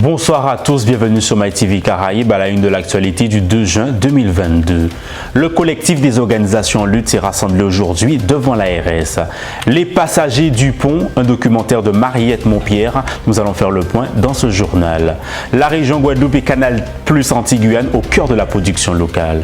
Bonsoir à tous, bienvenue sur MyTV Caraïbes à la une de l'actualité du 2 juin 2022. Le collectif des organisations en lutte s'est rassemblé aujourd'hui devant l'ARS. Les passagers du pont, un documentaire de Mariette Montpierre, nous allons faire le point dans ce journal. La région Guadeloupe et Canal Plus Antilles-Guyane au cœur de la production locale.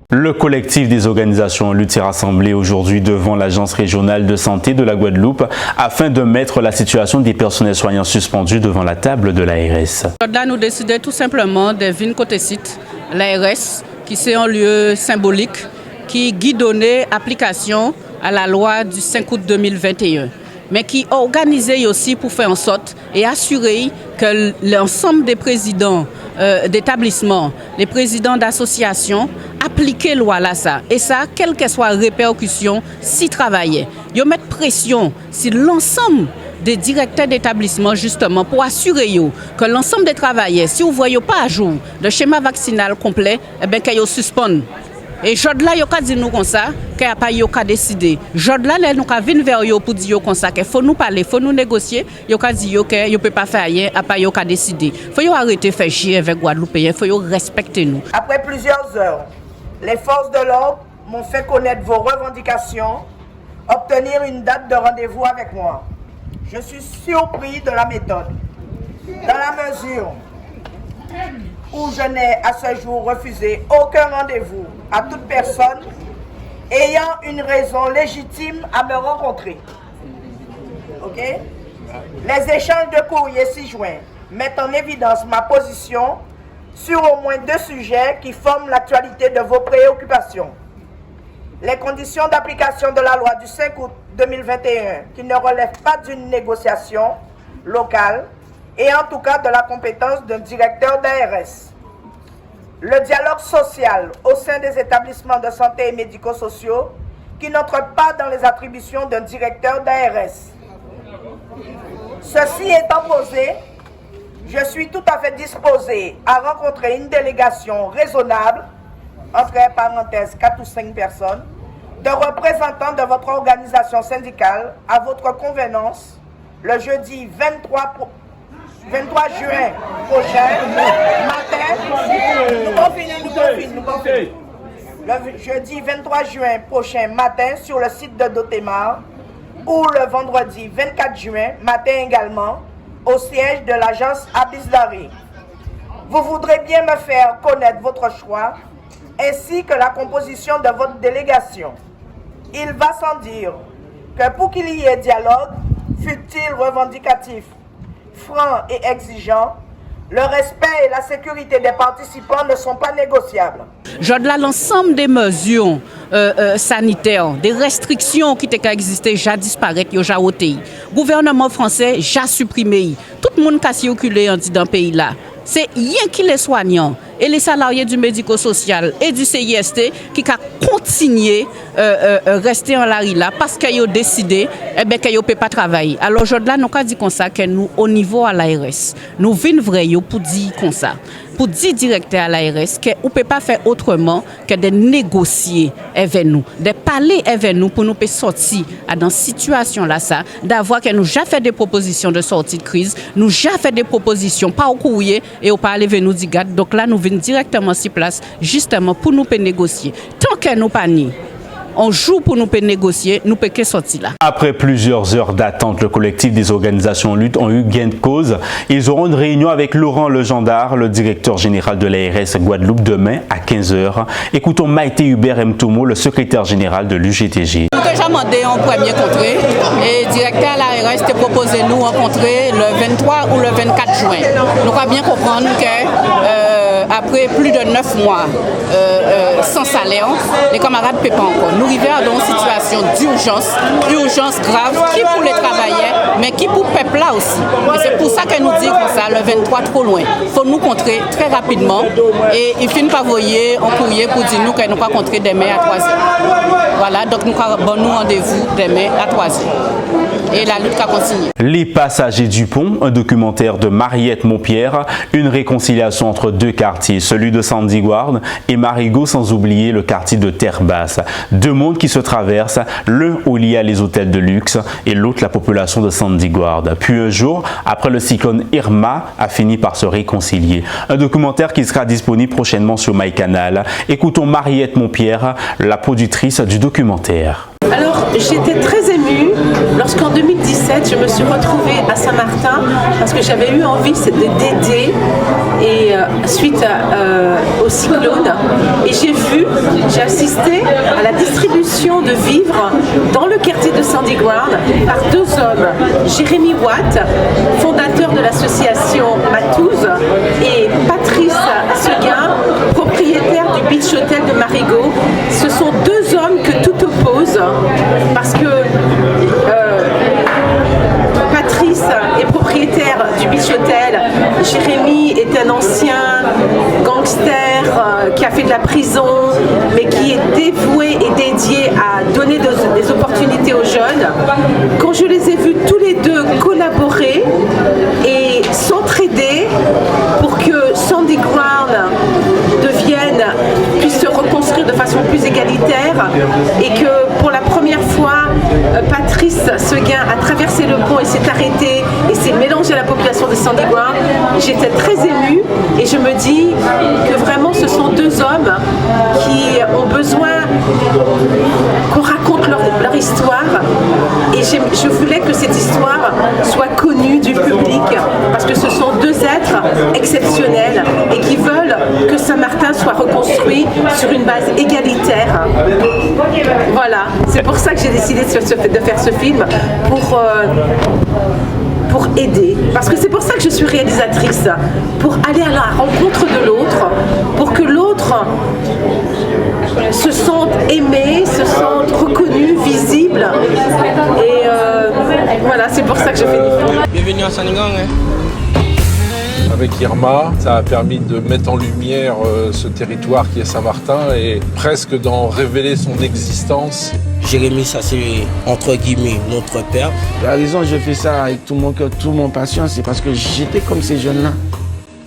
Le collectif des organisations en lutte s'est rassemblé aujourd'hui devant l'Agence régionale de santé de la Guadeloupe afin de mettre la situation des personnels soignants suspendus devant la table de l'ARS. Là, nous décidons tout simplement de venir côté site, l'ARS, qui c'est un lieu symbolique qui guidonnait application à la loi du 5 août 2021, mais qui organisait aussi pour faire en sorte et assurer que l'ensemble des présidents d'établissements, les présidents d'associations appliquer loi là ça et ça quelle que soit répercussion si travailler ils mettent pression sur l'ensemble des directeurs d'établissement justement pour assurer que l'ensemble des travailleurs si vous voyez pas à jour le schéma vaccinal complet eh ben qu'ils suspendent et jodla yo ka dit nous comme ça qu'il a pas yo ka décider jodla nous ka venir vers yo pour dire comme ça qu'il faut nous parler faut nous négocier yo ka dit yo que yo peut pas faire rien a pas yo ka décider faut yo arrêter faire chier avec Guadeloupéens faut yo respecter nous. Après plusieurs heures, les forces de l'ordre m'ont fait connaître vos revendications, obtenir une date de rendez-vous avec moi. Je suis surpris de la méthode, dans la mesure où je n'ai à ce jour refusé aucun rendez-vous à toute personne ayant une raison légitime à me rencontrer. Ok? Les échanges de courrier ci-joints mettent en évidence ma position sur au moins deux sujets qui forment l'actualité de vos préoccupations. Les conditions d'application de la loi du 5 août 2021 qui ne relèvent pas d'une négociation locale et en tout cas de la compétence d'un directeur d'ARS. Le dialogue social au sein des établissements de santé et médico-sociaux qui n'entre pas dans les attributions d'un directeur d'ARS. Ceci étant posé, je suis tout à fait disposé à rencontrer une délégation raisonnable, entre parenthèses 4 ou 5 personnes, de représentants de votre organisation syndicale à votre convenance le jeudi 23 juin prochain, matin, le jeudi 23 juin prochain matin sur le site de Dotémar ou le vendredi 24 juin matin également au siège de l'agence Abisdari. Vous voudrez bien me faire connaître votre choix ainsi que la composition de votre délégation. Il va sans dire que pour qu'il y ait dialogue, fut-il revendicatif, franc et exigeant, le respect et la sécurité des participants ne sont pas négociables. Là, l'ensemble des mesures sanitaires, des restrictions qui étaient existées, j'ai disparu, j'ai ôté. Le gouvernement français, j'ai supprimé. Tout le monde qui a circulé dans le pays là. C'est rien qui les soignants et les salariés du médico-social et du CIST qui ont continué à rester en la là parce qu'ils ont décidé qu'ils ne peuvent pas travailler. Alors aujourd'hui, nous avons dit comme ça que nous, au niveau à l'ARS, nous venons vraiment pour dire comme ça. Pour dire directeur à l'ARS qu'on ne peut pas faire autrement que de négocier avec nous, de parler avec nous pour nous sortir dans cette situation-là, d'avoir que nous déjà fait des propositions de sortie de crise, nous déjà fait des propositions, pas au courrier et au parler avec nous dire. Donc là, nous venons directement sur place, justement pour nous négocier. Tant que nous pas ni on joue pour nous négocier, nous pouvons sortir là. Après plusieurs heures d'attente, le collectif des organisations en lutte ont eu gain de cause. Ils auront une réunion avec Laurent Legendard, le directeur général de l'ARS Guadeloupe, demain à 15 h. Écoutons Maïté Hubert Mtomo, le secrétaire général de l'UGTG. Nous avons déjà demandé en premier contrée et le directeur à l'ARS a proposé nous rencontrer le 23 ou le 24 juin. Nous avons bien comprendre que après plus de 9 mois sans salaire, les camarades ne peuvent pas encore. Nous arrivons dans une situation urgence grave, qui pour les travailleurs, mais qui pour le peuple là aussi. Et c'est pour ça que nous disons que ça, le 23 trop loin. Il faut nous contrer très rapidement et il finit par envoyer un courrier pour dire nous que nous pas contrer demain à 3 h. Voilà, donc nous avons rendez-vous demain à 3 h. et la lutte a continué. Les passagers du pont, un documentaire de Mariette Montpierre, une réconciliation entre deux quartiers, celui de Sandy Ward et Marigot, sans oublier le quartier de Terre-Basse. Deux mondes qui se traversent, l'un au lié à les hôtels de luxe et l'autre la population de Sandy Ward. Puis un jour, après le cyclone Irma, a fini par se réconcilier. Un documentaire qui sera disponible prochainement sur MyCanal. Écoutons Mariette Montpierre, la productrice du documentaire. Alors, j'étais très émue lorsqu'en 2017, je me suis retrouvée à Saint-Martin parce que j'avais eu envie d'aider et suite au cyclone. Et j'ai assisté à la distribution de vivres dans le quartier de Sandy Ground par deux hommes, Jérémy Watt, fondateur de l'association Matouze, et Patrice Seguin, propriétaire du Beach Hotel de Marigot. Ce sont deux hommes que tout oppose parce que Patrice est propriétaire du Beach Hotel, Jérémy est un ancien gangster qui a fait de la prison mais qui est dévoué et dédié à donner des opportunités aux jeunes. Quand je les ai vus tous les deux collaborer et s'entraider pour que Sandy Ground puisse se reconstruire de façon plus égalitaire et que pour la première fois Patrice Seguin a traversé le pont et s'est arrêté et s'est mélangé à la population de Sandy Ground, j'étais très émue et je me dis que vraiment ce sont deux hommes qui ont besoin qu'on raconte leur histoire et je voulais que cette histoire soit connue du public parce que ce sont deux êtres exceptionnels et qui veulent que Saint-Martin soit reconstruit sur une base égalitaire. Voilà, c'est pour ça que j'ai décidé de faire ce film, pour aider. Parce que c'est pour ça que je suis réalisatrice, pour aller à la rencontre de l'autre, pour que l'autre se sente aimé, se sente reconnu, visible. Et voilà, c'est pour ça que je fais des films. Bienvenue à Sandigang. Avec Irma, ça a permis de mettre en lumière ce territoire qui est Saint-Martin et presque d'en révéler son existence. Jérémy, ça c'est entre guillemets notre père. La raison je fais ça avec tout mon cœur, toute mon passion, c'est parce que j'étais comme ces jeunes-là.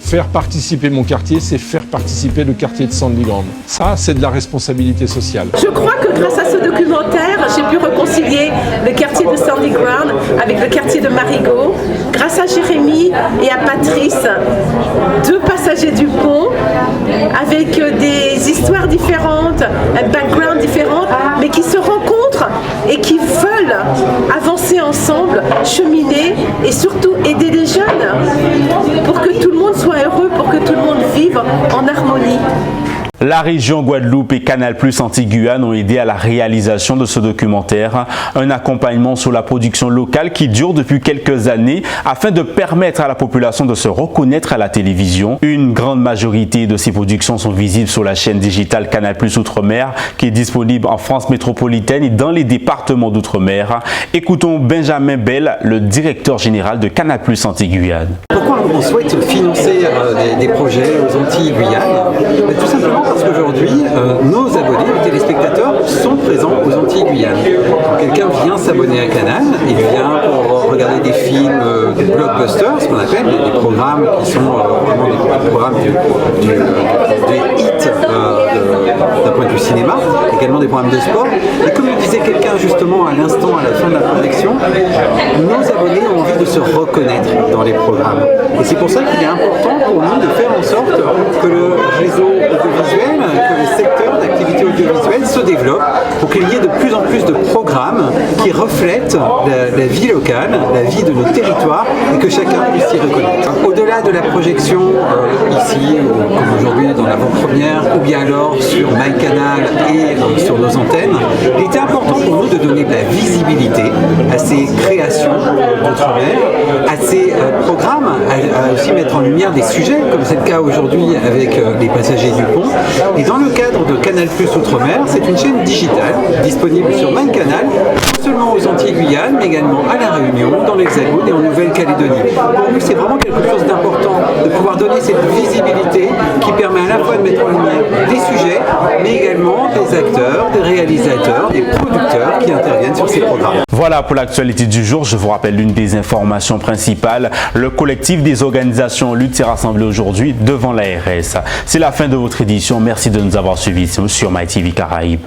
Faire participer mon quartier, c'est faire participer le quartier de Sandyland. Ça, c'est de la responsabilité sociale. Je crois que grâce à ce documentaire, j'ai pu réconcilier le quartier de Sandy Ground avec le quartier de Marigot. Grâce à Jérémy et à Patrice, deux passagers du pont, avec des histoires différentes, un background différent, mais qui se rencontrent et qui veulent avancer ensemble, cheminer et surtout aider les jeunes pour que tout le monde soit heureux, pour que tout le monde vive en harmonie. La région Guadeloupe et Canal+ Antilles-Guyane ont aidé à la réalisation de ce documentaire, un accompagnement sur la production locale qui dure depuis quelques années afin de permettre à la population de se reconnaître à la télévision. Une grande majorité de ces productions sont visibles sur la chaîne digitale Canal+ Outre-mer qui est disponible en France métropolitaine et dans les départements d'Outre-mer. Écoutons Benjamin Bell, le directeur général de Canal+ Antilles-Guyane. Pourquoi on souhaite financer des projets aux Antilles-Guyane? Tout simplement parce qu'aujourd'hui, nos abonnés, les téléspectateurs, sont présents aux Antilles-Guyane. Quand quelqu'un vient s'abonner à Canal, il vient pour regarder des films, des blockbusters, ce qu'on appelle, des programmes qui sont vraiment des programmes des hits d'un point de vue cinéma, également des programmes de sport. Et comme le disait quelqu'un justement à l'instant, à la fin de la projection, nos abonnés ont envie de se reconnaître dans les programmes. Et c'est pour ça qu'il est important pour nous de faire en sorte que le réseau audiovisuel, que le secteur d'activité audiovisuelle se développe pour qu'il y ait de plus en plus de programmes qui reflètent la vie locale, la vie de nos territoires et que chacun puisse s'y reconnaître. Au-delà de la projection ici, comme aujourd'hui dans l'avant-première, ou bien alors sur MyCanal et sur nos antennes, il était important pour nous de donner de la visibilité à ces créations d'outre-mer, à ces programmes, à aussi mettre en lumière des sujets, comme c'est le cas aujourd'hui avec les passagers du pont. Et dans le cadre de Canal+ Outre-mer, c'est une chaîne digitale disponible sur MyCanal, non seulement aux Antilles-Guyane, mais également à La Réunion, dans l'Hexagone et en Nouvelle-Calédonie. Pour nous, c'est vraiment quelque chose d'important de pouvoir donner cette visibilité qui permet à la fois de mettre en lumière des sujets, mais également des acteurs, des réalisateurs, des producteurs qui interviennent sur ces programmes. Voilà pour l'actualité du jour. Je vous rappelle l'une des informations principales. Le collectif des organisations Lutte s'est rassemblé aujourd'hui devant l'ARS. C'est la fin de votre édition. Merci de nous avoir suivis sur MyTV Caraïbes.